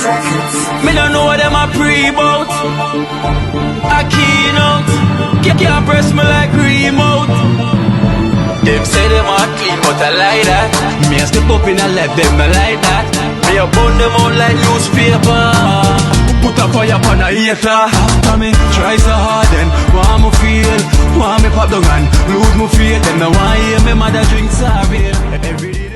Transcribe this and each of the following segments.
Me don't know what them a pre-bout. A keynote. Can't press me like remote. Them say them a clean, but I like that. Me a step up in a left, them I like that. Me a burn them out like newspaper. Put a fire upon a hater. After me try so hard, then want me feel, want me pop down and lose me faith. Them no want hear me mother drink sorry. Every day.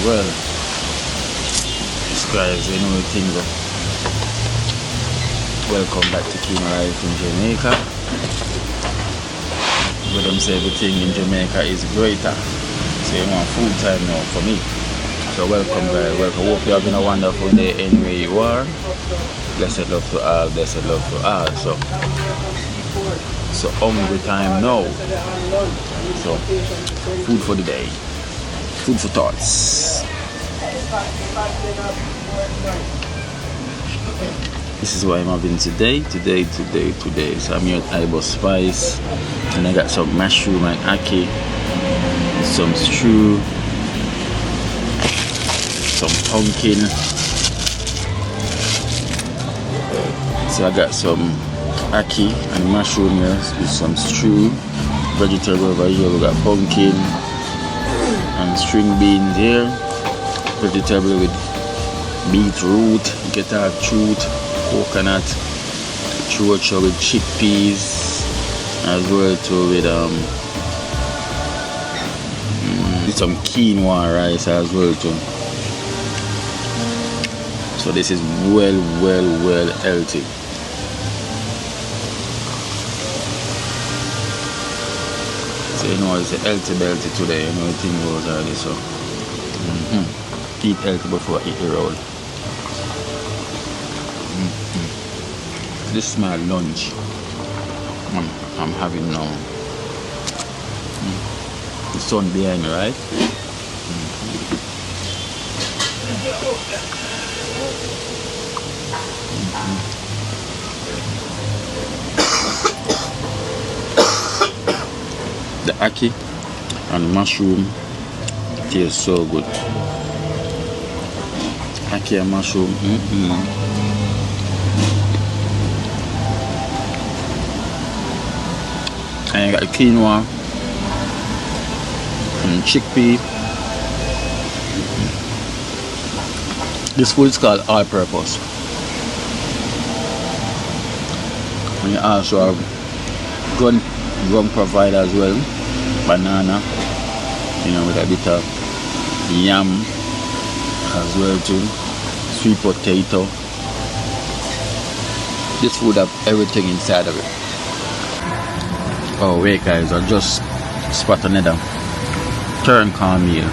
Well, subscribers, you know the thing though. Welcome back to Keep My Life in Jamaica. But them say everything in Jamaica is greater. So you want full time now for me. So welcome guys, welcome. Hope you are having a wonderful day anywhere you are. Blessed love to all, blessed love to all. So hungry time now. So food for the day. Food for thoughts. This is what I'm having today. So I'm here at Ibo Spice, and I got some mushroom and ackee, some stew, some pumpkin. So I got some ackee and mushroom here with some stew, vegetable over here. We got pumpkin and string beans here, vegetable with beetroot, guitar root, coconut, chocho with chickpeas, as well too with some quinoa rice as well too. So this is well healthy. So you know it's a healthy belty today, you know the thing goes already, so eat healthy before eat the roll. This is my lunch I'm having now. The sun behind me, right? The ackee and mushroom tastes so good. Ackee and mushroom. And you got the quinoa and chickpea. This food is called all-purpose. And you also have rum provided as well, banana, you know, with a bit of yam as well too, sweet potato. This food have everything inside of it. Oh wait guys, I just spot another turn corn meal.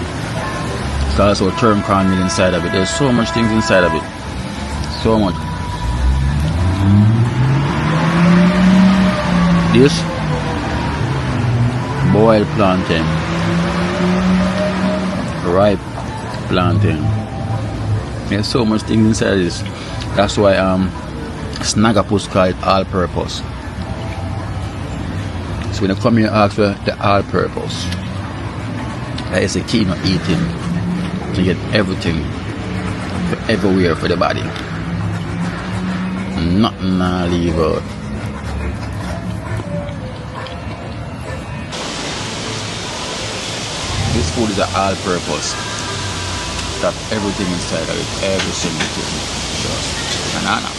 It's also turn corn meal inside of it. There's so much things inside of it. So much. This boiled plantain, ripe plantain. There's so much things inside this. That's why Snagapus call it all-purpose. So when you come here, ask for the all-purpose. That is a key not eating. To get everything everywhere for the body. Nothing I leave out. This food is an all-purpose. Got everything inside of it, every single thing. Just banana.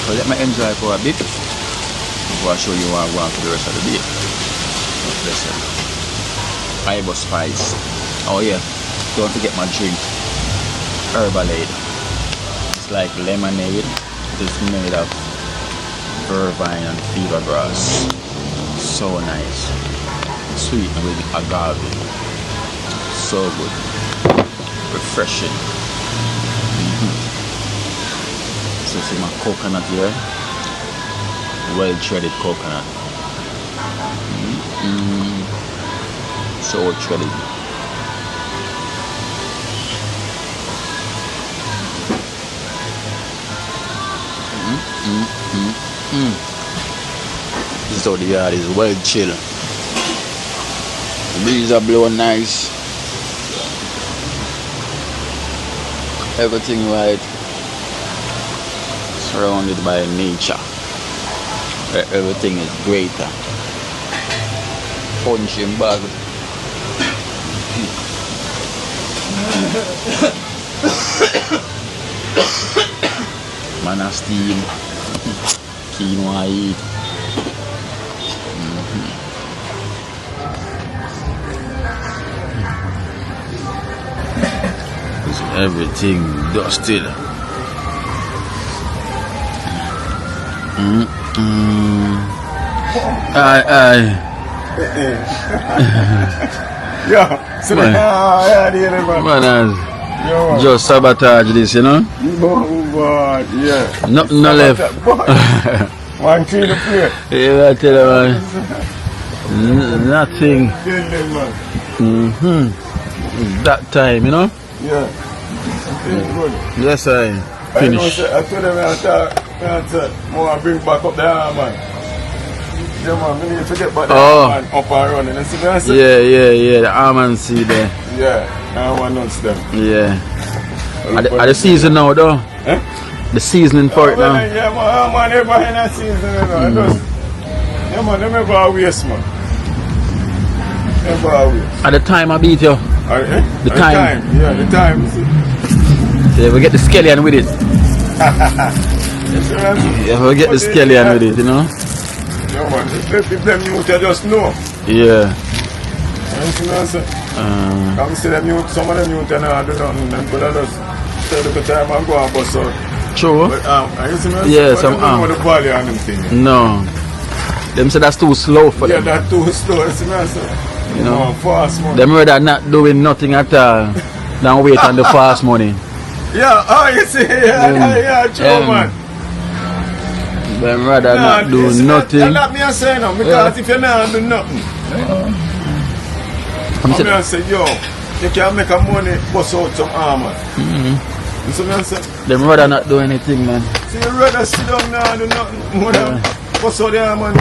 So let me enjoy for a bit before I show you what I want for the rest of the day. Listen. Ibo spice. Oh yeah, don't forget my drink. Herbalade. It's like lemonade. It's made of vervine and fever grass. So nice. Sweet with agave. So good. Refreshing. So see my coconut here. Well threaded coconut. So threaded. This is how the yard is, well chill. The breeze are blowing nice. Everything right. Surrounded by nature. Everything is greater. Punching bag. Man steam. Quinoa eat. Everything dusted. Aye. Yeah, so Man, just sabotage this, you know? Yeah. Nothing no left. One clean the plate. Yeah, I tell you, man. Nothing. That time, you know? Yeah. Good. Yes, I finish. I told them I said, more bring back up the arm, man. Yeah, man, we need to get back the arm man, up and running. You see what I said? Yeah, the almond seed there. Yeah, I want nuts them. Yeah. Are the season now, though? Eh? The seasoning for it now? Yeah, man, everybody in that season, you know. Yeah, man, they never waste, man. Never waste. At the time I beat you? The time. Yeah, the time. So we get the scallion with it. Yeah, we get the scallion with it, you know? Yeah, man. If them youth, they just know. Yeah. You see what I'm saying? Come see them youth, some of them youth, they don't do nothing. Them could have just take the time and go and bust out. True. But, you see what I'm saying? Yeah, but some they don't know the value on them things. No. Them say that's too slow for them. Yeah, that's too slow. You see what I'm saying? You know, fast money. them rather not doing nothing at all than wait on the fast money. Yeah, you see, yeah, true, man. Them rather not do nothing. That's me saying now, because if you're not doing nothing, I'm say, yo, you can make a money, bust out some armor. You see what I'm saying? Them rather not do anything, man. So you rather sit down now and do nothing, more than bust out the armor.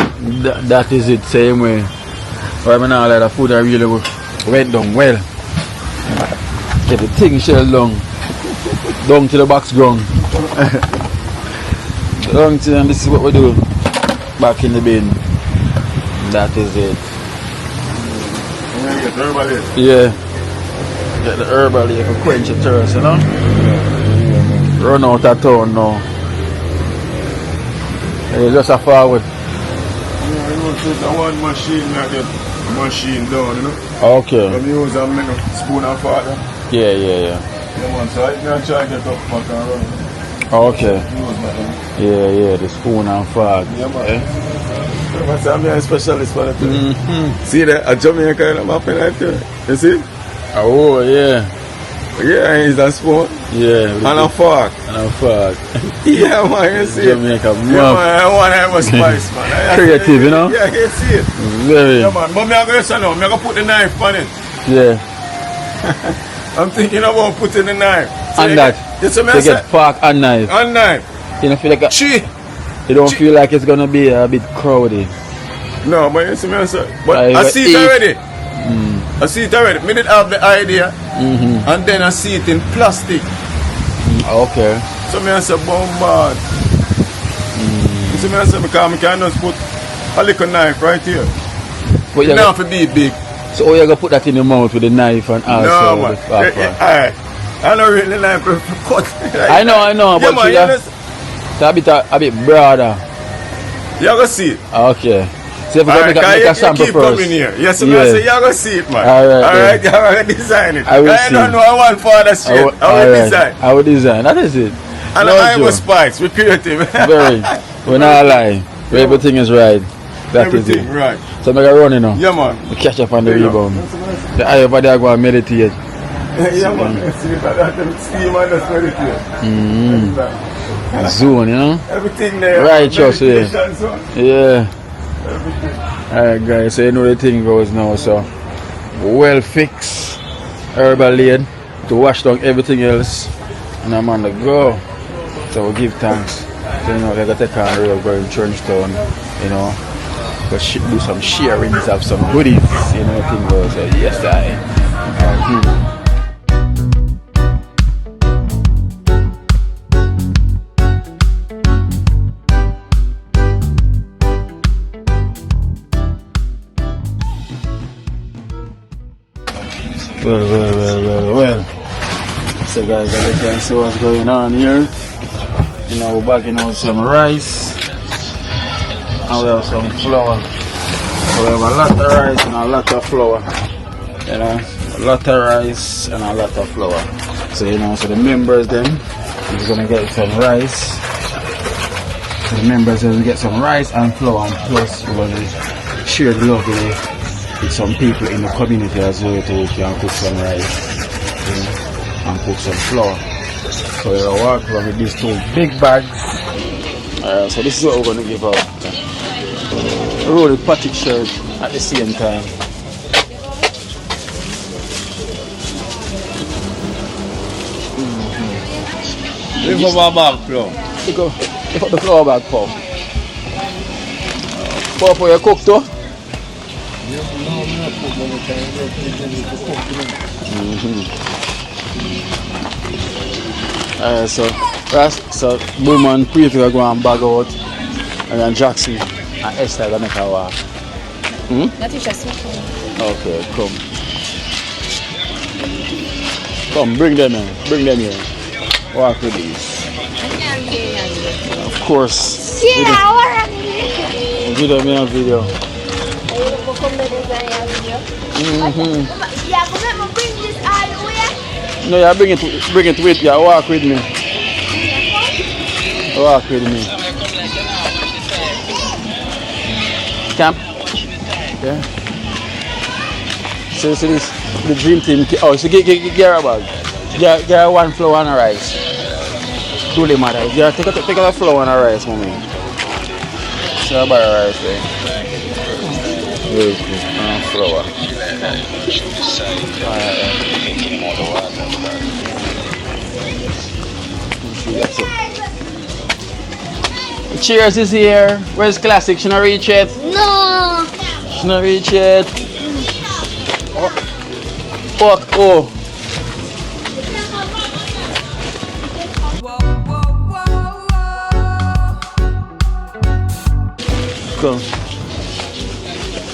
That is it, same way. Right now, like the food I really went down well. Get the thing shell down to the box ground. Down to, and this is what we do. Back in the bin. That is it. Get the herbal here. Yeah. Get the herbal here to quench your thirst, you know? Run out of town now. It's just a forward. You know, it's one machine down, you know? Okay. Them use and make a spoon and father. Yeah. Yeah, man, so I can try to get up back and run. Okay. Yeah, the spoon and fork. Yeah, man. I'm a specialist for that. See that? A Jamaican, I'm happy like that. You see? Oh, yeah. Yeah, it's a spoon. Yeah. And a fork. Yeah, man, you see? Jamaica, yeah, man, I want to have a spice, man. Creative, you know? Yeah, you see it. Very. Yeah, man. But I'm going to say now, I'm going to put the knife on it. Yeah. I'm thinking about putting the knife. So and that. To get fork and knife. And knife. You don't feel like you don't feel like it's gonna be a bit crowded. No, but you see me, but I see it already. I see it already. Me did have the idea, and then I see it in plastic. Okay. So me I say bombard. You see me I say because I can just put a little knife right here. But you have to be big. So you gonna put that in your mouth with the knife and also no, man. with the I don't really like to cut. I know, but man, it's a bit broader. You gonna see it. Okay. So if you make a sample keep first. Coming here. Yes, so I say you gonna see it, man. Alright, you're gonna design it. I will see. don't know I want for the straight. I will design. I will design. That is it. And no I was spice. We're creative. Very. We're not lying. Everything is right. That Everything is it. right. So make a run, you know. Yeah, man. We catch up on the rebound. The eye over there go and meditate. Yeah, man. See that steam and just meditate. Zone, you know. Everything there. Right, just yeah. Yeah. Everything. Alright, guys. So you know the thing goes now. So well fixed herbal lane to wash down everything else, and I'm on the go. So we'll give thanks. So you know, they're gonna take on the road going to Churchtown, you know. But do some sharings of some goodies, you know, the thing goes. So yes, Well. So guys, as you can see what's going on here. You know, we're bagging out some rice. And we have some flour. So we have a lot of rice and a lot of flour. You know, a lot of rice and a lot of flour. So you know, so the members then is gonna get some rice. So the members will get some rice and flour, and plus we're gonna share the love with some people in the community as well to can cook some rice, you know, and cook some flour. So we'll walk around with these two big bags. So this is what we're gonna give out. Roll the Patrick shirt at the same time. Lift up our bag, Flo. Lift up the flour bag, Paul. Paul, for your cook too? So Boom and Preet are going to bag out, and then Jackson and Esther are going to make a walk. That is just Okay, come, bring them in, here. Walk with these. Of course. Video me a video. No, you bring it with you. Walk with me. Walk with me. Camp. Yeah. So this the dream team. Oh, so get a bag. Get one flour and a rice. Do the matter. Yeah, take a flour and a rice, mommy. So about a rice there. Very cool. Flour. Cheers is here. Where's Classic? She not reach yet? No. She not reach yet. Oh. Come.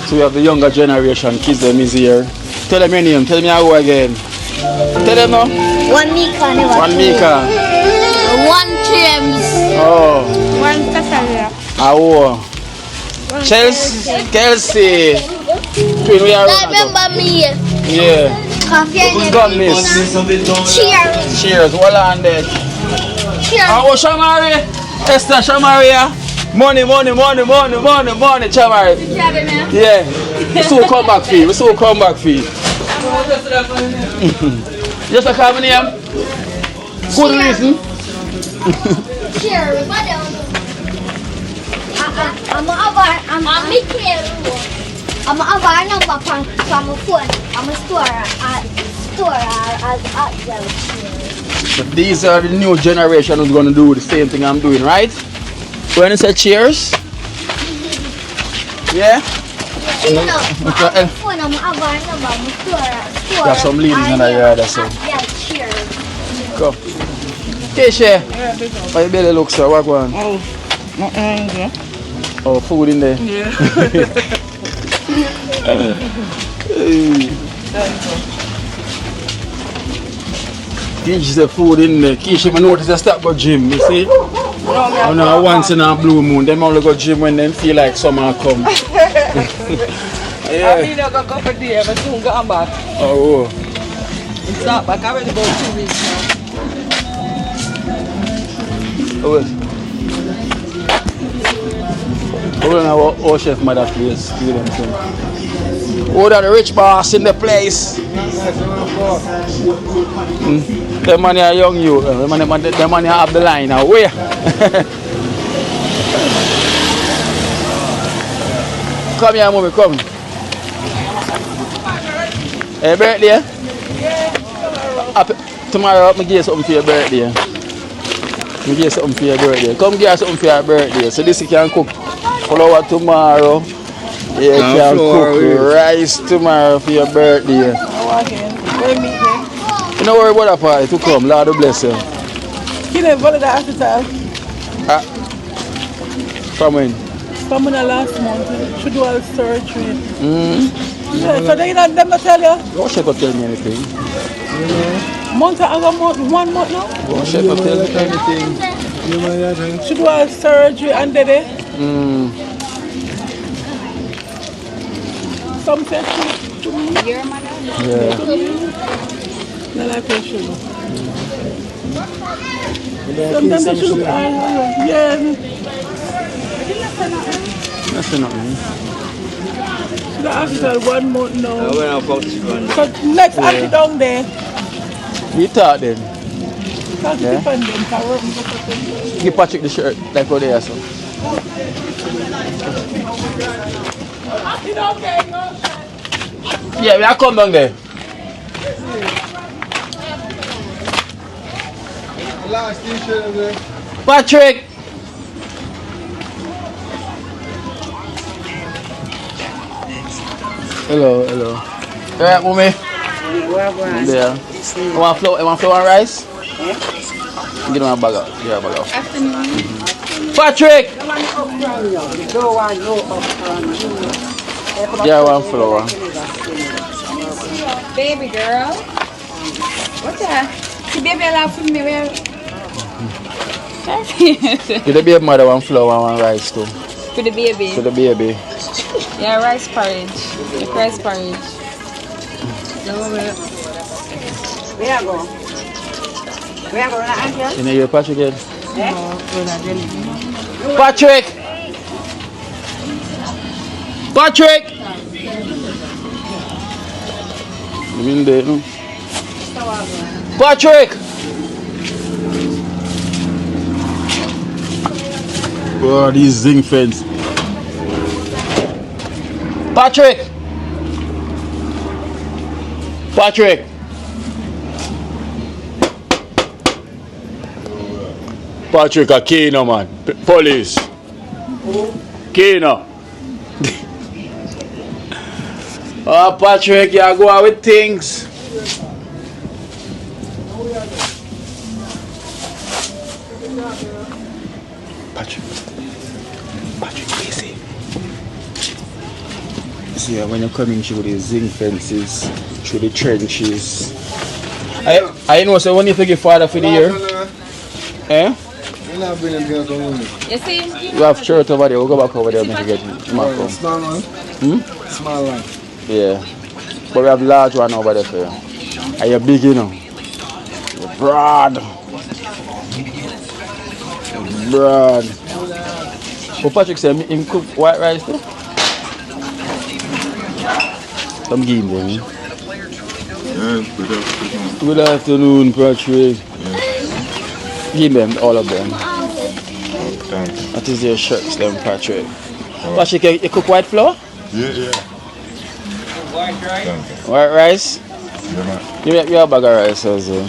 So we have the younger generation, kids them is here. Tell them your name, tell me how again. Tell them now. One Mika, never. One Mika. One James. Oh. One Cassandra. Oh. Kelsey. Twin, we are Remember me. Yeah. Coffee Who's got miss? Cheers. Cheers. Well on that. Cheers. Oh, Shamari. Esther Shamaria. Money, Shamari. Yeah. We still come back for you. Just a common name. Good reason. Cheers. I'm a number from a phone. I'm a store. But these are the new generation who's going to do the same thing I'm doing, right? When you say cheers? Yeah? There's some ladies in the yard or so. Yeah, cheers. Come. Keisha, how your belly looks so? What going on? Oh, not angry. Oh, food in there? Yeah. Keisha said food in there. Keisha, I notice I stop go gym, you see? Oh no, once in a blue moon, them only go gym when they feel like summer come. I mean, I got go for day, but soon come back. Oh. It's not back. I went about 2 weeks now. Oh, oh, chef mother place. Oh, that the rich boss in the place. The money are young you. The money have the line now. Where? Come here, mommy, come. Hey, birthday? Tomorrow, I'm going to give you something for your birthday. I'm give you something for your birthday. Come give us something for your birthday. So this you can cook flour tomorrow. You can cook rice tomorrow for your birthday. You don't worry about that party to come. Lord bless you. You know, what did I have to tell? From when? From when the last month. Should do all surgery. Yeah, so they not them to tell you? Don't she go tell me anything. Month ago, 1 month now? Don't she go tell me anything. Should do all surgery and did it. Some say Your mother? Yeah. no like that sugar. Sometimes I should look yeah. That's nothing. The after 1 month now. But let's act it down there. You talk then. Can't Yeah. depend on power. Give Patrick the shirt like how they are so. Yeah, we are come down there. Patrick! Hello, hello. Alright, mommy. There. You want flour and rice? Yeah. Give me a bag up. Yeah, bag up. Afternoon. Patrick! Yeah, one flour. Baby girl. What the heck? The baby allowed for me where? Give the baby mother one flour and one rice too. For the baby. For the baby. Yeah, rice porridge. The rice porridge. Where I go? Where I go now, Angel? You know your Patrick again? Yeah. Patrick! Patrick! You mean there, no? Patrick! Oh, these zinc fence. Patrick! Patrick! Patrick, a Keno, man. Police. Keno. Oh, Patrick, you go out with things. Patrick, easy. See, when you're coming through the zinc fences, through the trenches, I know, so when you forgive Father for the year, eh? You see? We have church over there, we'll go back over there and make it get macro. Small one? Small one. Yeah. But we have large one over there for you. And you're big, you know. You're broad. Broad. But Patrick said him cook white rice too? Some give him. Yeah, Good afternoon, Patrick. Give them all of them. thanks. That is your shirts, them, Patrick. Patrick, you cook white flour? Yeah. White rice? Yeah, man. You make me a bag of rice as well.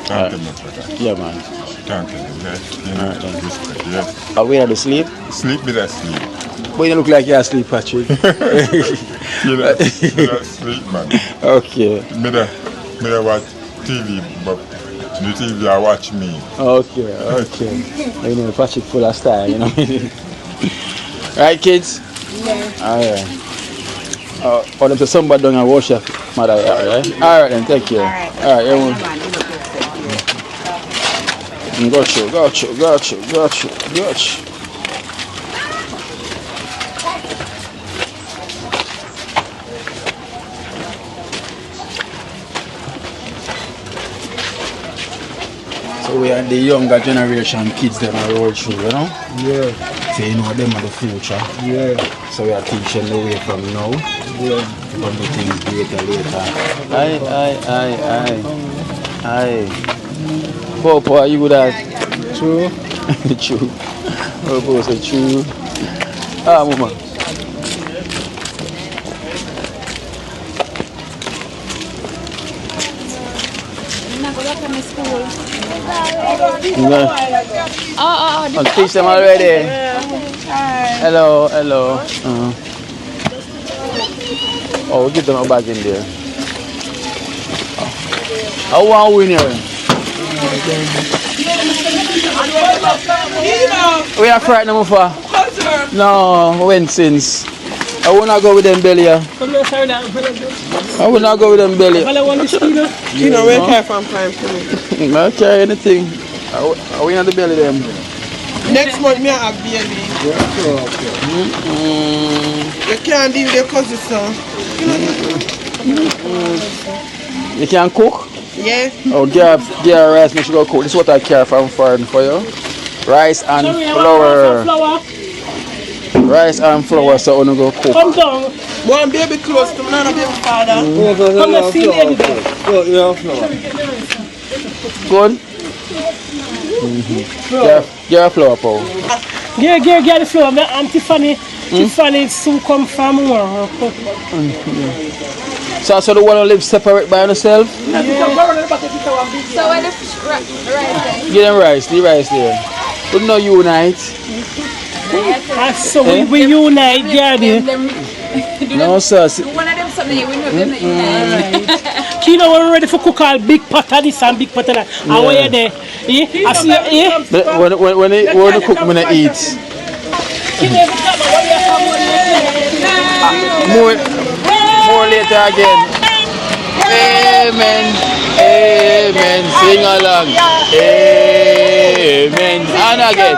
Thank you, my brother. Yeah, man. Thank you. Yes. You know, respect. Yes. Are we at the sleep? Sleep with that sleep. But you look like you're asleep, Patrick. You don't sleep, man. Okay. Me da watch TV, but the TV I watch me. Okay. You know, Patrick full of style, you know. Right, kids? Yeah. Alright. Or them to somebody down and worship, mother, right? Alright then, take care. Alright, everyone. Got you. So we are the younger generation kids that are road through, you know? Yeah. So you know them are the future. Yeah. So we are teaching the way from now. Yeah. To do things later. Aye. Papa, are you good at? True. True. Papa said true. Ah, mama. I'll teach them already. Hello. Oh, we'll give them a bag in there. I want to win here. We are frightened of her. No, when since. I will not go with them belly. I will not go with them belly. You know where care from prime for me. I carry anything. I will not the belly them. Next month me have baby. You can't deal with your cousin son. You can cook? Yeah. Oh, get her rice, make sure go cook. This is what I care from foreign for you. Rice and flour. Rice and flour, so I'm going to go cook. Come down. One baby close to me, not a baby father. Come and see me again. Good? Get a flour, Paul. Get the flour. I'm Tiffany. Tiffany soon come from work. So the one who live separate by themselves? So where the rice Get them rice, the rice there. We no unite. So we unite, Gabby. No, sir. one of them something we know them that unite. Kino, we're ready for cook all big pot of this and big pot of that. And where you there? I see you. But when they cook, when they eat. More later again. Amen. Sing along. Amen. And again.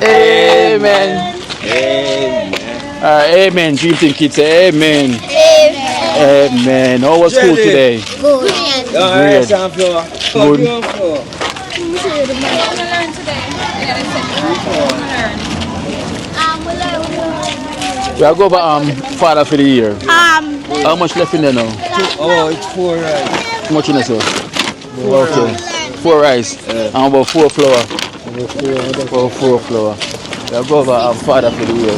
Amen. Amen. Drinking kids. Amen. Amen. How was school today? Good. Great. Good. We are going over father for the year. How much left in there now? Oh, it's 4 rice. How much in there, sir? Okay. 4 rice. And about 4 flour. About 4 flour. We are going over father for the year.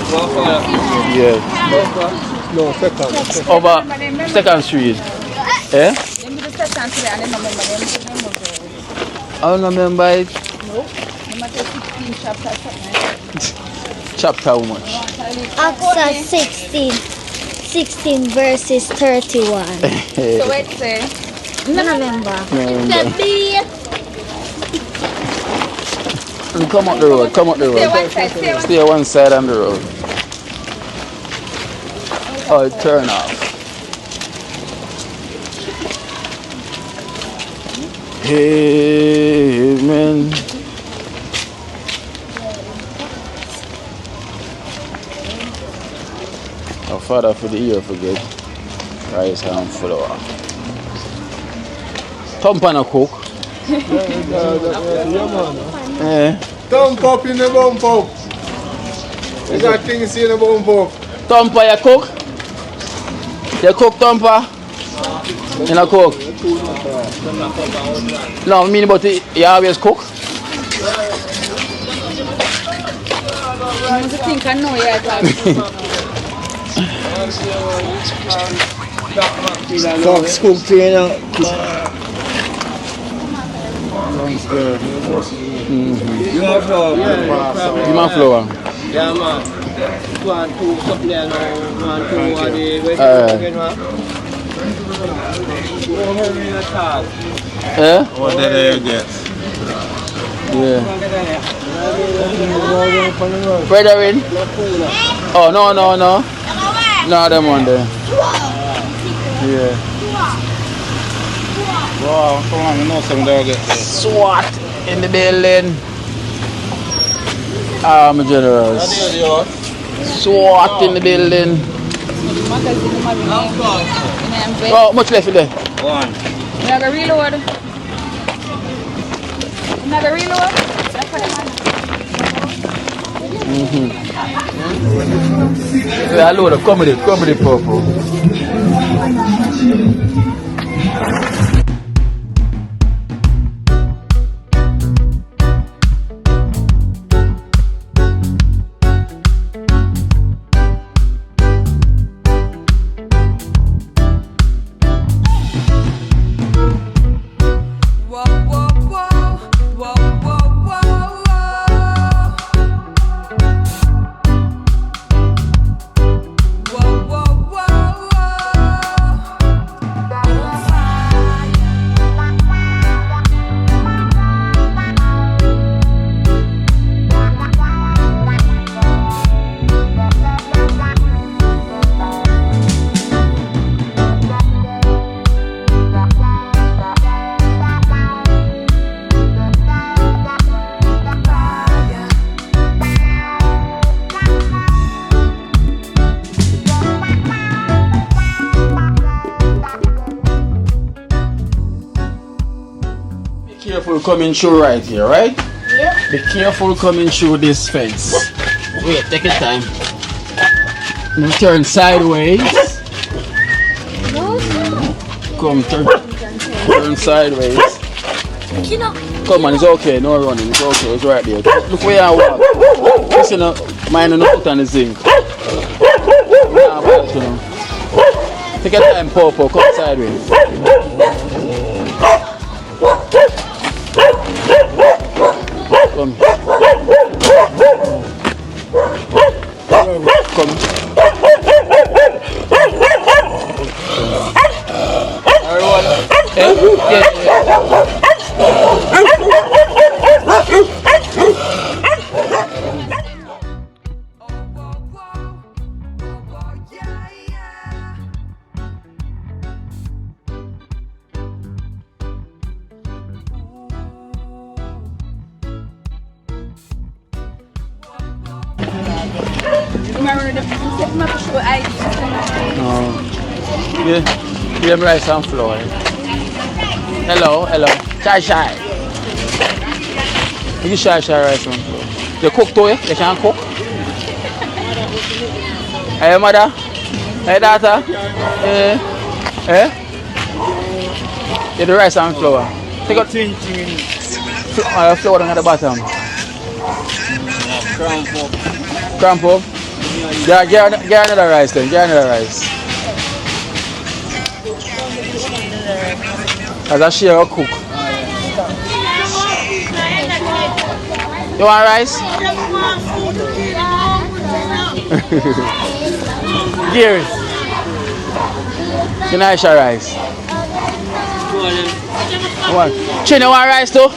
Yeah. No, second. Over 2nd Street. Eh? I don't remember it. Chapter how much? Acts 16 verses 31. So wait, say. I remember. Come up the road. Stay one side on the road. Oh, turn off. Amen. Our father for the year forget. Rice and flour. Thump and a cook. Thump up in the bump up. You got things in the bump up. Thumper, you cook? You cook thumper? You not cook? No, I mean, but you always cook? I think I know you're talking. Fox scoop for you now. You want flour? You want flour? Yeah, man. 1, 2, something there now. 1, 2, what the What did they get? Yeah. Brethren? Oh, no. No, them one there. Yeah. Wow, come on, you know some dog get there. SWAT in the building. My generals. SWAT in the building. Oh, much left in there? 1. I'm not gonna reload. Yeah, a load of comedy purple. Careful coming through right here, right? Yep. Be careful coming through this fence. Wait, take your time. Now turn sideways. Come, turn sideways. Come on, it's okay, no running, it's okay, it's right there. Look where I walk. Listen up, mine and put on the zinc. Take your time, Popo, come sideways. Come. Give them rice and flour. Hello. Shy. You shy rice and flour. You cook too, eh? You can cook? Hey, mother? Hey, daughter? Yeah, the rice and flour. Take out 20 minutes. Flour down at the bottom. Cramp up. Get another rice then. As I share a cook. You want rice? Gary. You know share rice. What? Chin, you want rice too?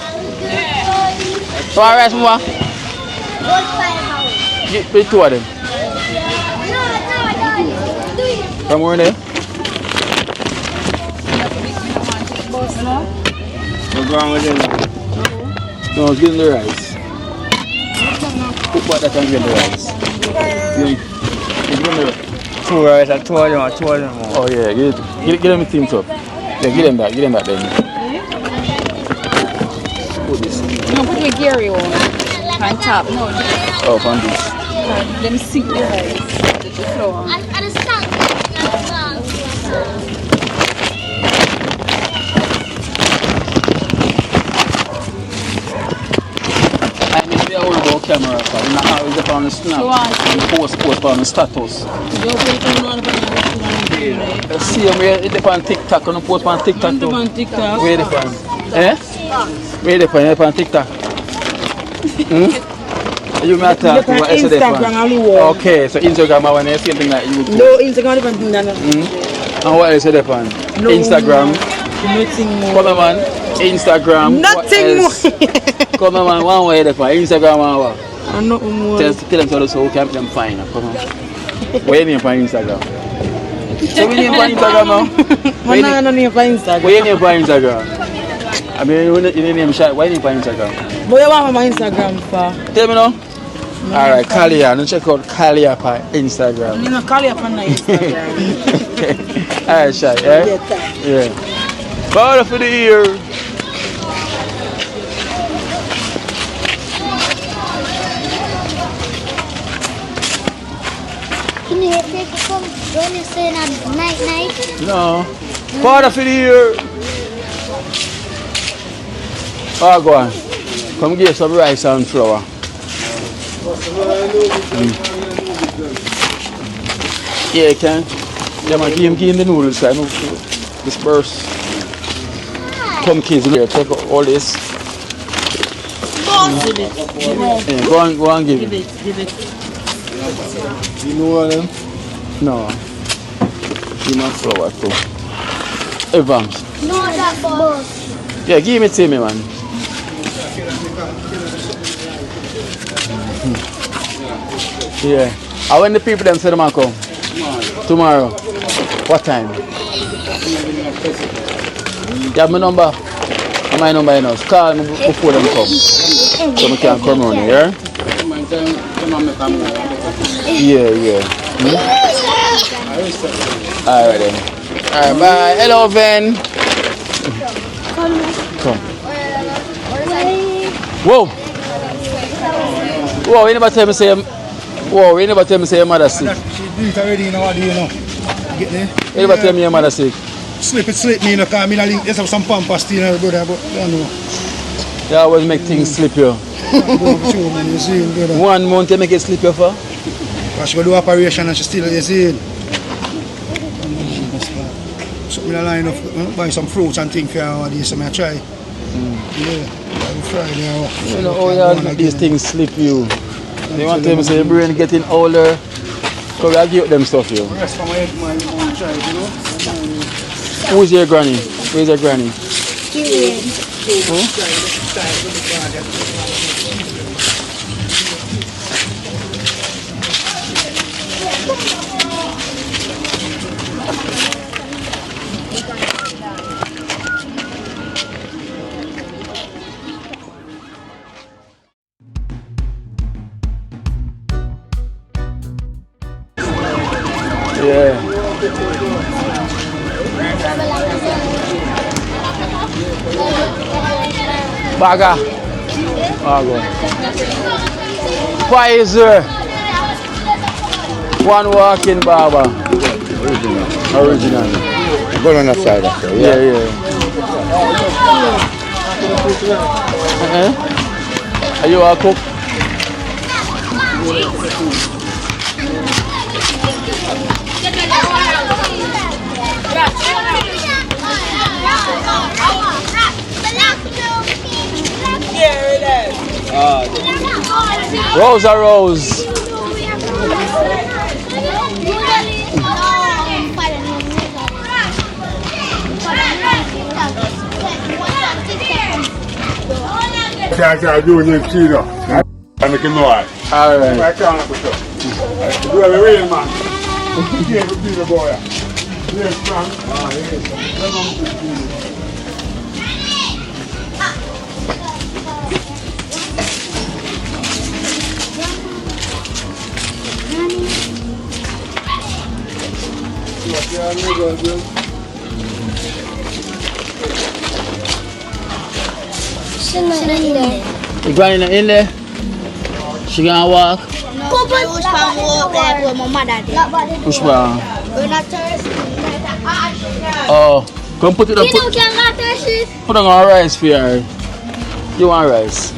You want rice, Mama? Get the 2 of them. Come on there. What's wrong with it? No, give them the rice. Cook what that and give them the rice. Give them the rice. 2 rice, I told them. Oh yeah, give them the thing top. Yeah, give them that then. Put this. No, put the Gary on top. No. Oh, on this. Them sink the rice. The flour. camera. I'm not always up on the snap. And post on the status. See, it depends on TikTok. On post on TikTok too. Where it depends? Eh? Where it depends on TikTok? You may talk to what Instagram. Okay, so Instagram I want to see something like you. No, Instagram different thing than And what else is there on? No, Instagram. Nothing more. Come on, man. Instagram. Nothing more. Come on, man. One way there on Instagram and what? And nothing more. Tell them so we can them fine. Come on. Where you name on Instagram? So we name on Instagram now? Why not no name for Instagram? Where you name on Instagram? I mean, you name shot. Why you name on Instagram? But you want my Instagram for? Tell me now. Alright, Kalia. Now check out Kalia on Instagram. You know, Kalia on Instagram. Alright, Shai. Yeah. Powder for the ear. Can you take some when say night? No. Powder for the ear. Oh, go on. Come get some rice and flour. Yeah, you can. Yeah, man, give him the noodles. So I know disperse. Come kids here, take all this. Yeah, go on, give it. You know what them? No. Give me flour too. Evans. No, that boss. Yeah, give it to me, man. Yeah. And when the people them say them will come? Tomorrow. What time? You have my number? My number in house. Call me before them come. So I can come around here. Yeah. Alright then. Alright, bye. Hello, Ben. Come. Whoa, you never tell me say your mother sick. She do it already, you know what do you know? Get there? You never tell me your mother sick. Slip me, you know, because I mean, I think there's some pampas still, you know, brother, but I don't know. You always make things slip you. Brother. 1 month you make it slip you for? Because she go do operation and she still, you see. So I line up, buy some fruits and things for her, so I try. Yeah, I will try there. You know how you make these things slip you. They want to say your brain getting older. So I give them stuff you. Rest from my head, my try, you know. Who's your granny? Where's your granny? Yeah. Baga. Baga. Pfizer. One walking barber. Original. Go on the side of it. Yeah. Are you a cook? Rose. I do in Chino. I'm making noise. Alright. I can't put up. Do have a real man. Yeah, be the boy. Yes, You going in there? She gonna walk? Push from walk where my mother did. Push back. When I turn, Oh, come put it up. you know, can't go Thursday. Put on rice for her. You want rice?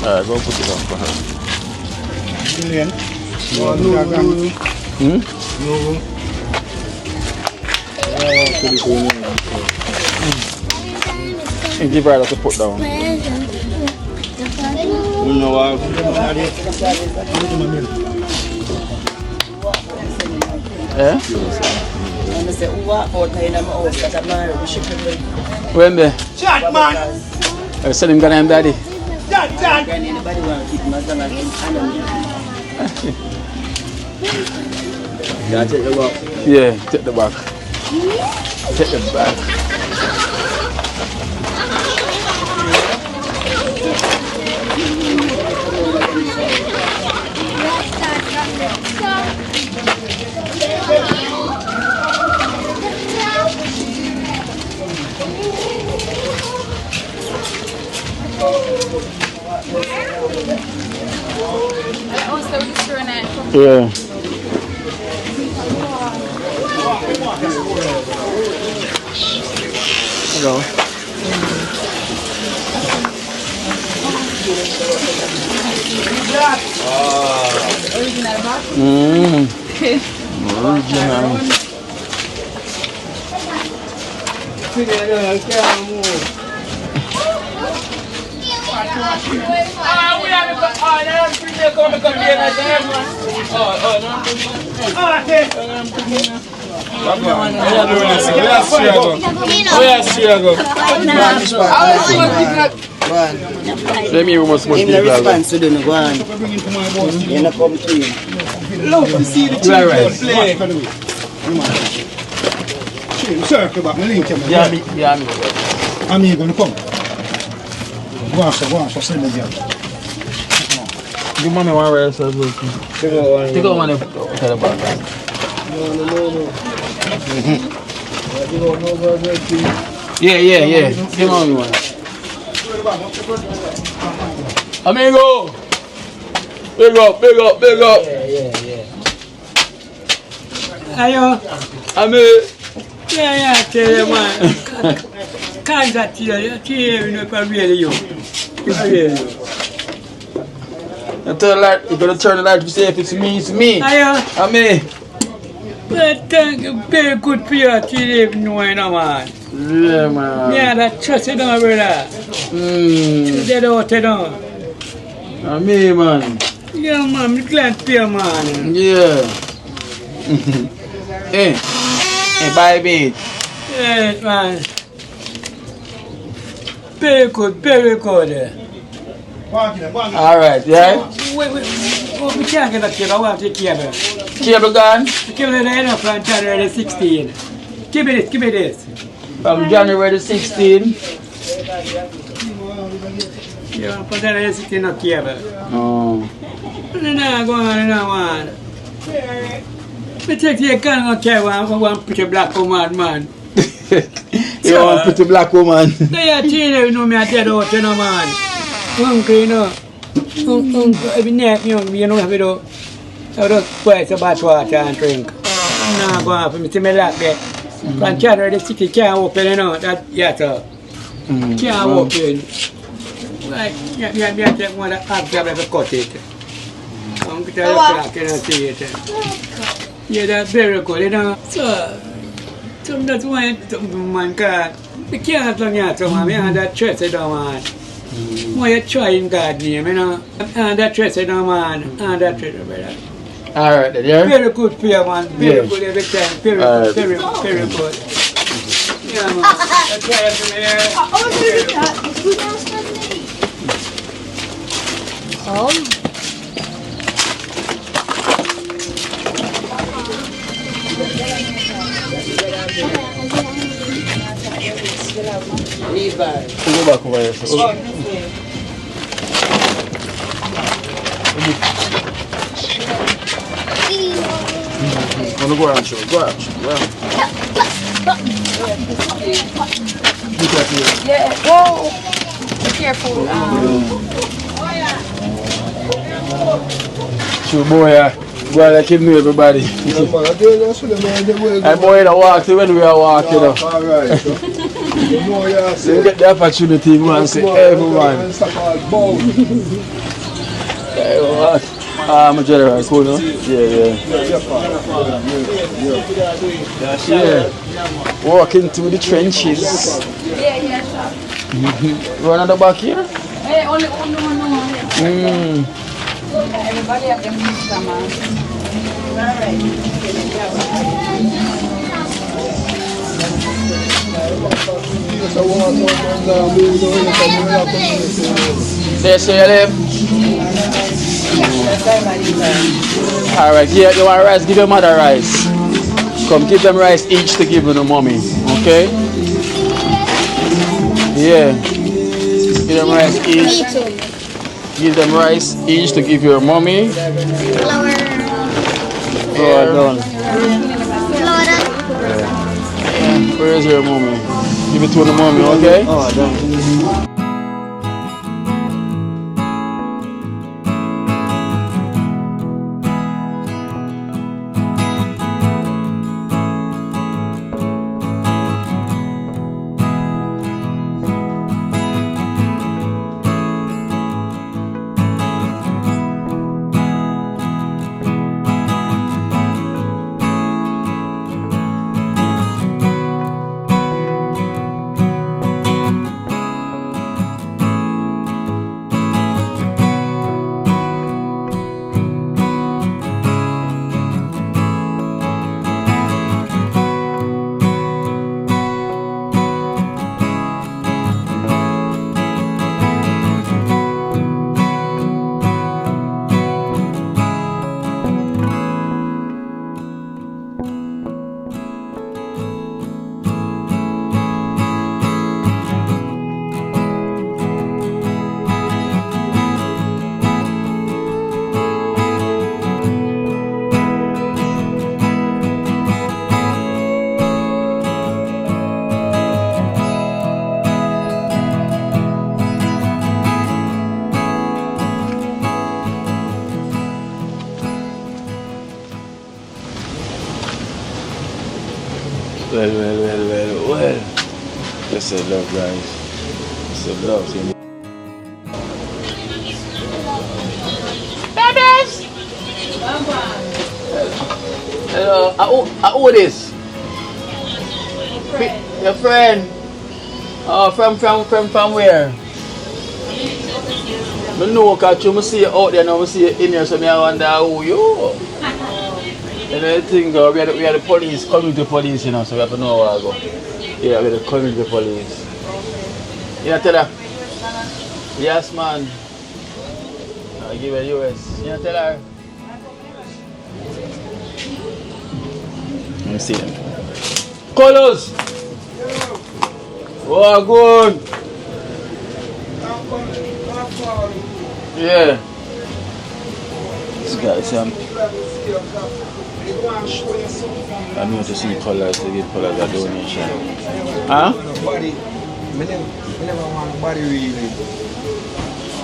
Alright, go put it on for her. Billion. And give her that to put down. You know what? Eh? When the Chat, man. send him Ghana daddy. Chat. Yeah, take the box. Yeah, take the back. Take the back. Yeah. Hello. Original. Let me almost In the response to the one. You come clean. Love to see the children play. Circle back, my link. Yeah, me. I'm here gonna come. Go on, send me again. Give mommy one rest. Take out one of the back. Yeah. Give mommy one. Amigo! Big up! Ayo. Amigo! Yeah, tell you, man. Can't that you know, really you. You tell the light, you're gonna turn the light to say if it's me, it's me. Ayo. Amigo! But thank you, very good for you to live knowing, man. Yeah, man. Yeah, that trust you know, brother. They don't, Amigo, man. Yeah, man, I'm glad for you, man. Yeah. Hey, baby. Yes, man. Very good. Alright, yeah? Wait, we can't get a cable. I want to take cable. Cable gone? The cable is enough from January 16. Give me this. From January 16. Yeah, from January 16, no cable. Oh. No, go on. We take the gun and carry one pretty black woman, man. You want a pretty black woman? They are children, you know me, I dead out, you know, man. Hungry, you know. Every night, you know, I don't pour some bad water and drink. No, go on for me, see me like that. From January the 16, can't open, you know, that, yeah, sir. Can't open. Like, yeah, take one of the abs, I have to cut it. I'm going to tell you, I cannot see it. Yeah, that's very good, you know. So that's why man can't. We can't do that, so man. We have that stress, you know, man. Why you trying God name, you know? And that stress, you know, man. And that stress, brother. Alright, then, yeah? Very good for you, man. Very good every time. Very good. Yeah, man. That's why I'm here. Leave back. Go back over here. Go around, show. Go around. Yeah, whoa. Be careful. Sure, boy, boy, like him know everybody. That boy that walk when we are walking, you know. Alright. So you get the opportunity, you want to say everyone. I'm a general, cool, no? Yeah. Walking through the trenches. Yeah, sure. Run at the back here? Hey, only one. Everybody have them man. There, so you live? Alright, yeah, you want rice? Give your mother rice. Come, give them rice each to give to the mommy, okay? Yeah. Give them rice each. Give them rice each to give your mommy. Oh, done. Where is your mommy? Give it to the mommy, okay? Oh, done. Well. That's a love, guys. That's a love. Babies! Hello. Who this? Your friend? Oh, from where? I know, because you see you out there now, I see you in here, so I wonder who you are. And I think we are the police, community police, you know, so we have to know where I go. Yeah, we're the community police. Yeah, tell her. Yes, man. I'll give her US. Yeah, tell her. Let me see them. Colors! Oh, good. Yeah. This guy is I know to see colors, they give colors a donation. Huh? I never want nobody really.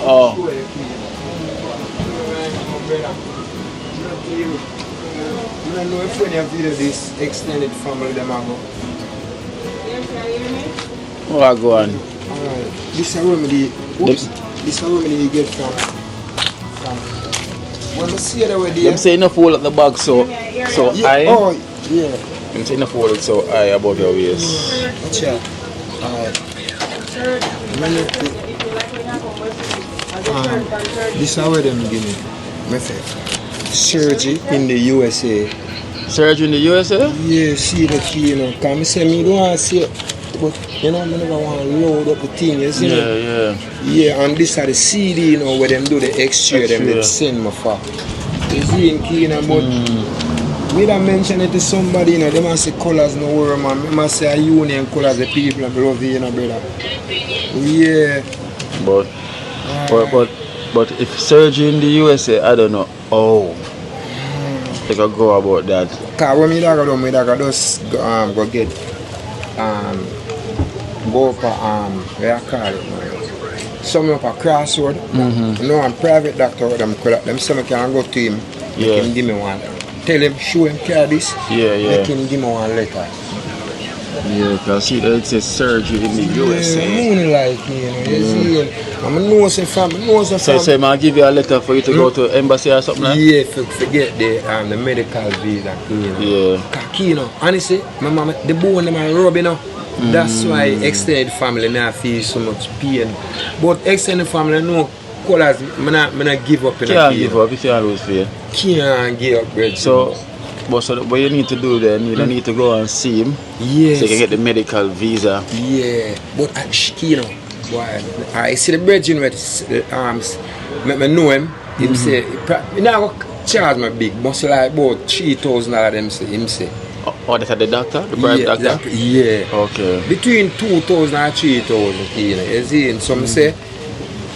Oh. I don't know if when you video this extended family them are go. Oh, I go on. This is a remedy. This is a remedy you get from. When I see the way them say enough hole at the back so high. Oh yeah. Them say enough hole so high above your waist. Yeah. This is how them give me. Surgery in the USA. Surgery in the USA? Yeah, see the key, you know. Because I say me don't want to see it. But you know, I never want to load up the thing, you see. Yeah. Yeah, and this are the CD, you know, where them do the X-ray, them they send me for. You see in key, you know, but me that mention it to somebody, you know, they must say colors no worry, man. They must say a union colors, the people that love you, you know, brother. Yeah. But if surgery in the USA, I don't know. Oh. They can go about that. Because when me just go get go for where I call it, man. Some up a crossroad. You know, I'm private doctor with them say I can go to him, make him give me one. Tell him, show him care this, make him give me one letter. Yeah, because see, it's a surgery in the USA. Moon like, you know, you see. I'm a nose and family, nose and So family. say, man, give you a letter for you to go to embassy or something like that? Yeah, forget the medical visa, you know. Yeah. You know, honestly, my mama, the bone them are rubbing up. That's why extended family now feel so much pain. But extended family, no colors, I not give up. Can't give up if you lose faith. Can't give up, bro. So what you need to do then, you need to go and see him. Yes. So you can get the medical visa. Yeah, but you know, boy, I see the bridging with I know him. Him say, you know, charge my big, must like about $3,000 them say. Him say. Oh, that's the doctor, the bribe doctor. Exactly. Yeah. Okay. Between 2,000 and 3,000, you know. You see, and some say,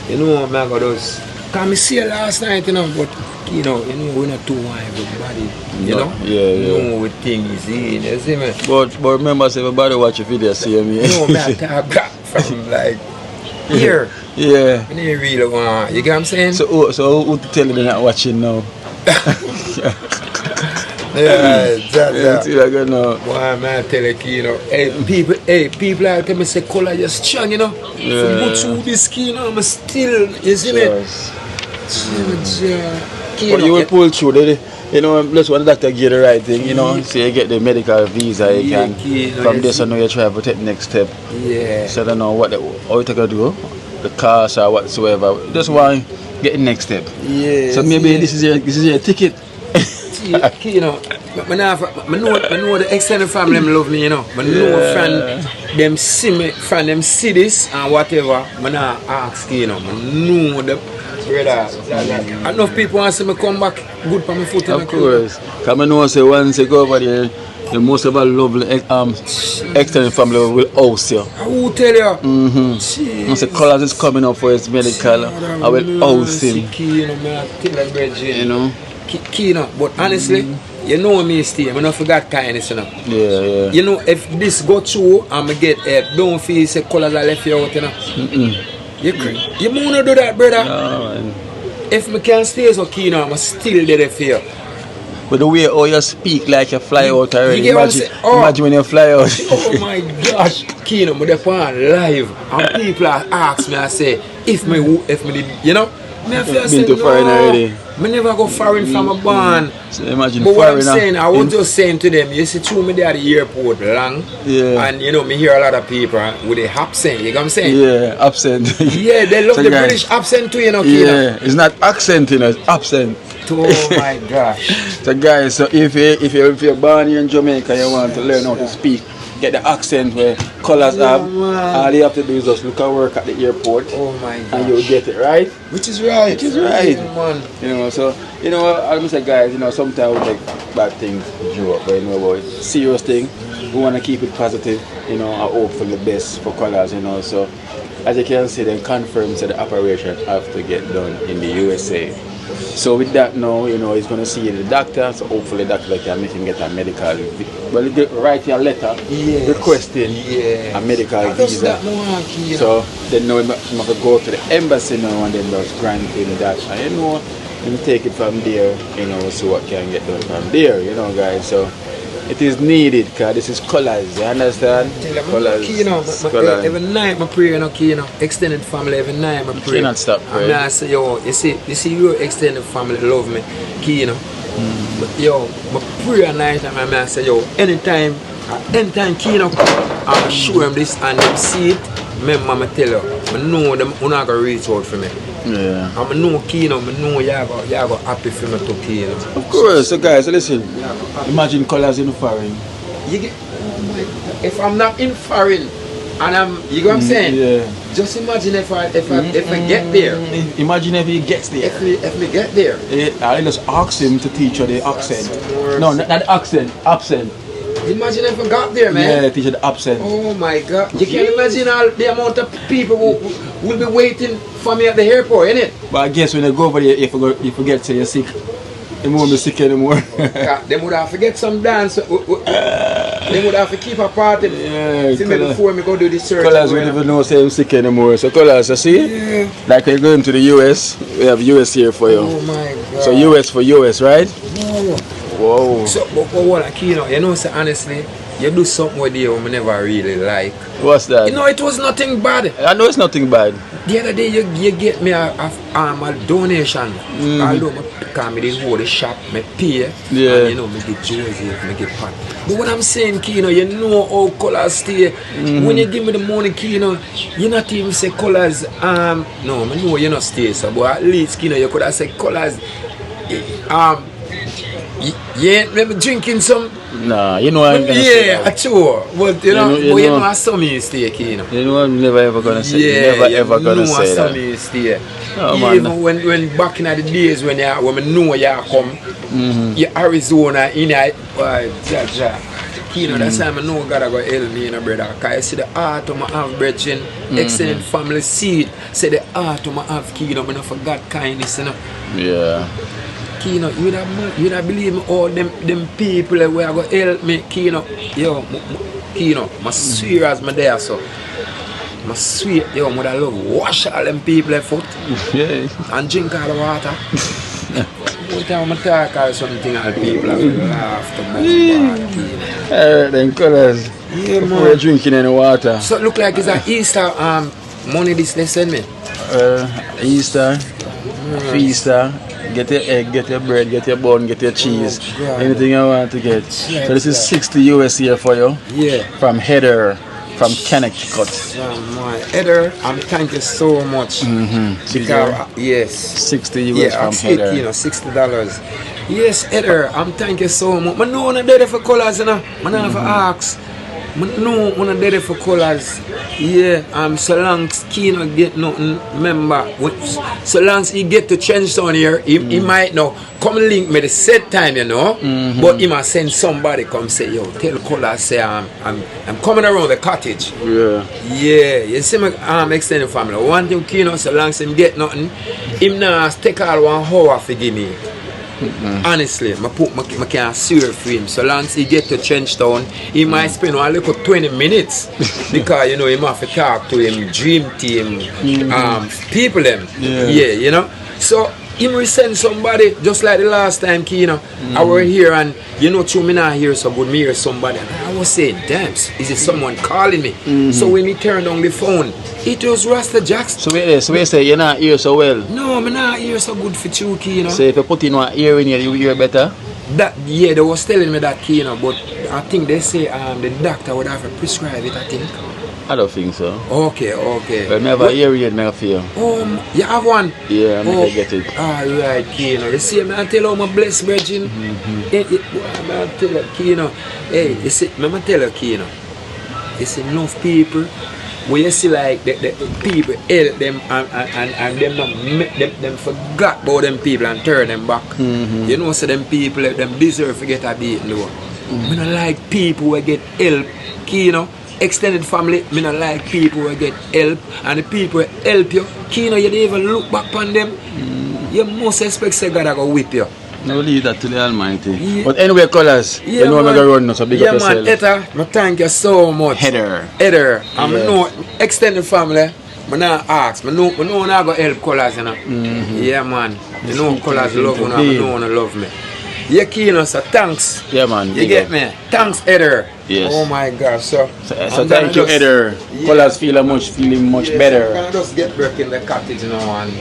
you know, man, got those. Cause me see last night, you know, but you know, we're not too wide everybody. You know? Yeah. You know what things is, you see me? But remember, say everybody watch your video, see me. No, man, I talk back from like here. Yeah. And you really want, you get what I'm saying? So who to tell you they're not watching now? Yeah, that's I got no. Why man, I tell you know, people like me say color just strong, you know. Yeah. From go through this skin, you know, I'm still, you see me? But you will pull through, you know, that's when the doctor get the right thing, you know. So you get the medical visa, you can. From this, I know you try to take the next step. Yeah. So I don't know how you gonna do, the cost or whatsoever. Just want to get the next step. Yeah. So maybe this is your ticket. You know, I know the extended family them love me, you know. I know friend them see me, friend them see this and whatever. I not ask, you know. I know the brother. Enough people want to see me come back good for my foot. Of course. Because I know say once you go over there, the most of our lovely extended family will house you. I will tell you. I say Colors is coming up for his medical. I will house him. You know. But honestly, you know me, Steve. I don't forget kindness, you know. Yeah. You know, if this go through, I'm gonna get help. Don't feel say Colors are left you out, you know. You wanna do that, brother? No, if I can stay so keen, I'm still there for you. But the way how you speak like you fly out already. Imagine when you fly out. Oh my gosh, Kino, I'm live and people ask me, I say, if me, you know, me I feel been to foreign already. Me never go foreign from a barn. So imagine but what I'm saying, I was just saying to them, you see, through me there at the airport long, and you know, me hear a lot of people with the accent, you know what I'm saying? Yeah, accent. Yeah, they love so the guys, British accent too, you know, Kino. Yeah, it's not accent, you know, it's accent. Oh my gosh. So guys, so if you're born here in Jamaica, you want to learn how to speak, get the accent where Colors have, all you have to do is just look at work at the airport. Oh my god. And you'll get it, right? Which is right. Which is right. Man. You know, so, you know, I'm say guys, you know, sometimes we make bad things joke, but you know, boy, serious thing, we want to keep it positive, you know, and hope for the best for Colors, you know, so as you can see, they confirmed that the operation have to get done in the USA. So with that now, you know, he's going to see the doctor, so hopefully the doctor can make him get a medical, well, write a letter requesting a medical visa. So then now he have to go to the embassy now and then just grant him that, and you know, and take it from there, you know, so what can get done from there, you know, guys. So it is needed, because this is Colors, you understand? Colors. You know, every night I pray, you know, extended family, every night I pray. You cannot stop praying. And I say, yo, you see your extended family love me, you know. But yo, I pray at night and I say, yo, anytime, you know, I'm show them this and them see it, Mama tell you, I know them are not going to reach out for me. Yeah. I know Kino, I know you're go happy for me to Kino. Of course, so guys, listen. Imagine Colors in foreign. You get, if I'm not in foreign and I'm, you know what I'm saying? Yeah. Just imagine if I get there. Imagine if he gets there. If we get there. I just ask him to teach you the accent. No, not the accent, absent. Imagine if I got there, man. Yeah, teach you the absent. Oh my God. You can imagine all the amount of people who will be waiting for me at the airport, innit? But I guess when you go over there, if you forget to say you're sick, you won't be sick anymore. They would have to get some dance. They would have to keep a party. Yeah, see me before me go do this surgery. Colors won't even know say I'm sick anymore. So Colors, you see? Yeah. Like we're going to the US, we have US here for you. Oh my God. So US for US, right? Whoa. Whoa. So, but what, like, you know, so honestly, you do something with you I never really like. What's that? You know, it was nothing bad. I know it's nothing bad. The other day you get me a donation. Although I did hold the shop, I pay, and you know, I get Joseph, I get Pat. But what I'm saying, Kino, you know how colors stay. When you give me the money, Kino, you not even say colors. No, I know you not stay, so but at least, Kino, you could have said colors. You ain't never drinking some. Nah, you know I'm gonna say that. Sure. But you know how some you stay, Kino. You know I'm never ever gonna say. Never gonna say that. You stay. Oh, even when back in the days when I know you come, you Arizona in Jaja. Kino, that's time I know God go help me, brother. Cause I see the art of my have brethren, extended family seed. Say the art of my have Kino, I don't forgot kindness, you know. Yeah. Kino, you don't believe me, all them people that will go help me, Kino. Yo, Kino, my swear as my there, so. My sweet, yo, I love wash all them people foot and drink all the water. Every time I talk or something, all people laugh to me. Alright then, colors. Yeah, man. We're drinking any water. So it look like it's an Easter money this they send me. Easter, Feaster, get your egg, get your bread, get your bun, get your cheese, anything you want to get. So this is 60 US here for you. Yeah. From Heather, from Connecticut. My Heather, thank you so much. Because, yes. 60 US from Heather. You know, $60. Yes, Heather, thank you so much. I know I'm there for colors, you know. I don't have to ask. I know I'm there for colors. Yeah, so long as Kino get nothing, remember, so long as he get to Trenchtown here, he might know, come link me the set time, you know, but he must send somebody come say, yo, tell Colors, say, I'm coming around the cottage. Yeah, you see my extended family. One thing, Kino, so long as he get nothing, him now take all 1 hour to give me. Honestly, I can't serve for him. So long as he get to Trenchtown, he might spend a little 20 minutes because you know he have to talk to him, dream team, people them. Yeah, you know. So he will send somebody just like the last time, Kino. I were here and you know, through me not hear so good, me hear somebody and I was saying, damn, is it someone calling me? So when he turned on the phone, it was Rasta Jackson. So you say you're not hear so well? No, I'm not hear so good for you, Kino. So if you put in one ear in here, you hear better? They was telling me that, Kino, but I think they say the doctor would have to prescribe it, I think. I don't think so. Okay. But never hear it, never feel. You have one? Yeah, I'm gonna get it. Alright, Kino. You see, I tell you, my blessed virgin. I tell you, Kino. Hey, you see, I tell you, Kino. You see, enough people. When you see like the people help them and them not them forgot about them people and turn them back. You know, so them people them deserve to get a beating though. I don't like people who get help, Kino. Extended family, I don't like people who get help and the people who help you, Kino, you don't even look back on them. You must expect say God go whip you. No, leave that to the Almighty. But anyway, Colors, you know I'm going to run now, so big up yourself. Heather, thank you so much. Heather. I know extended family, I not ask. I know I go help Colors, you know. Yeah, man. You know Colors love you, I know you love me. Yeah, Kino, so thanks. Yeah, man. You get me? Thanks, Heather. Yes. Oh my gosh, so thank you, Heather. Colors feeling much better. I'm just get back in the cottage now and,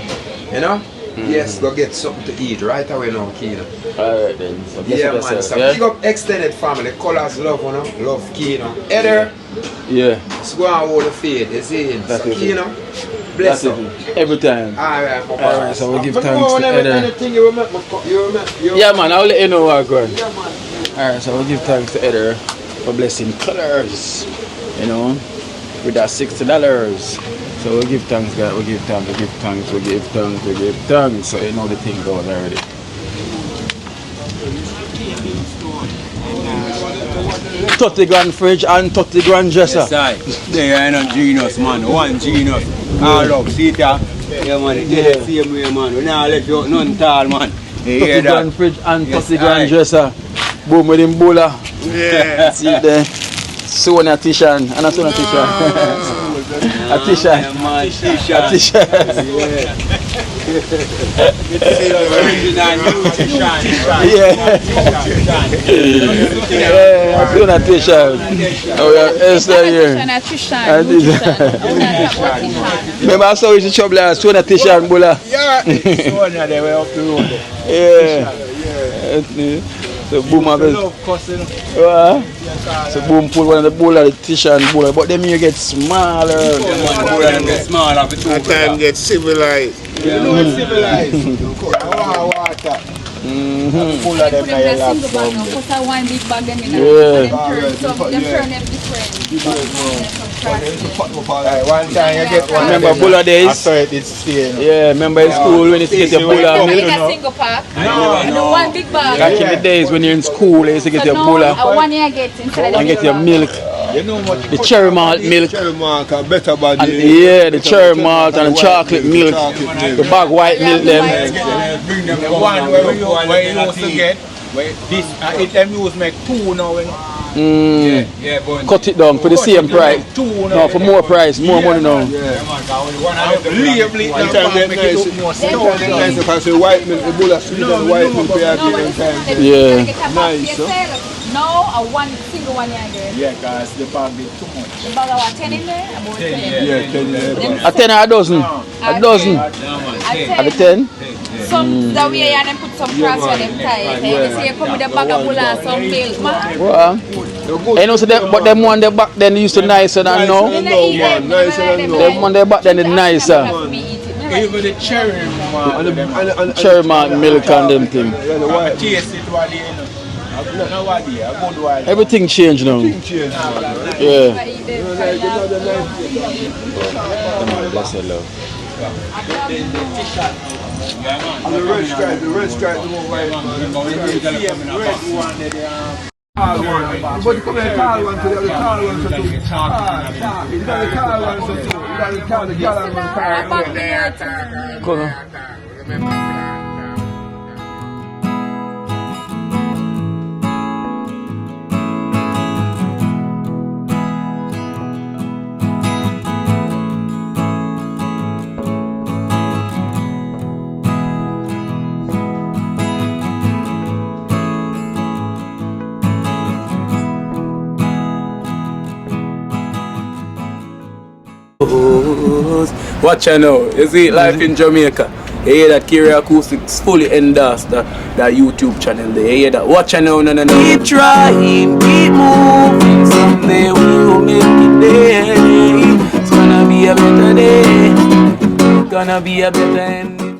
you know? Yes, go get something to eat right away now, Kino. Alright then. So man. So big up extended family. Colors love, you know? Love Kino. Heather. Yeah. Let's go and hold the faith. You see? So Kino, bless you. Every time. Alright, so we'll give thanks to Heather. Anything you remember, yeah, man, I'll let you know what going. Alright, so we'll give thanks to Heather for blessing Colors, you know, with that $60. So we'll give thanks, God. We'll give thanks. So you know the thing goes already. 30 grand fridge and 30 grand dresser. Yes, I. They are not genius, man. One genius. All up, see that? Yeah, man. Yeah. Same way, man. We not let you out none tall, man. 30 grand fridge and 30 grand dresser. Boom with him bowler. Yeah. See there. Sonia Tishan. And a Sonia Tishan. A Tishan. A Tishan. Yeah. Sonia Tishan. Oh, yeah. Esther here. Remember I saw you in trouble last Sonia Tishan Bula. Yeah. Sonia, they were up the road. Yeah. So boom have so boom pull one of the bull of the Tishan bull, but them here get smaller. Them get smaller. That time get civilized. You know it's civilized. Water. Full of them like that. Put a one big bag them in Yeah. them turn them different. One time you get one. Remember bulla days? I saw it, it's staying. Yeah, remember in school when you used to get your bulla milk? In a single pack. No. One big bag. Back in the days when you're in school, you used to get your bulla One year get instead of and get your milk. You know what? The cherry malt milk. Cherry malt are better body. And, yeah, the cherry malt and the chocolate milk. The bag white milk them. The one where you used to get, this, them used make two now, you know. Cut it down for the same price. No, for more price, more money now. Label it now, make it look more stout. Because the white milk, the bull is sweet and the white milk we have different times. Yeah. Nice, no, a one single one year get. Yeah, guys, the bag is too much. The bag of 10 in there? About 10. Yeah, 10 in there. A 10 or a dozen? A dozen? Are the 10? Some that way and then put some cross for them tie. They say you come with a bag of bull and some milk, man. Well, you know, so but them one they back then used to nicer than now. Them one they back then is nicer. Even the cherry malt. Cherry malt milk and them thing. Everything changed now. Yeah. Bless your love. The red stripe, the one white. But come here, tall one to the tall one to two. You got the tall one to two. You got the gallon one to Go. Watch out now, you see life in Jamaica. You hear that Kiri Acoustics fully endorsed that YouTube channel there. You hear that? Watch out now, no. Keep trying, keep moving. Someday we'll make it there. It's gonna be a better day. Gonna be a better end.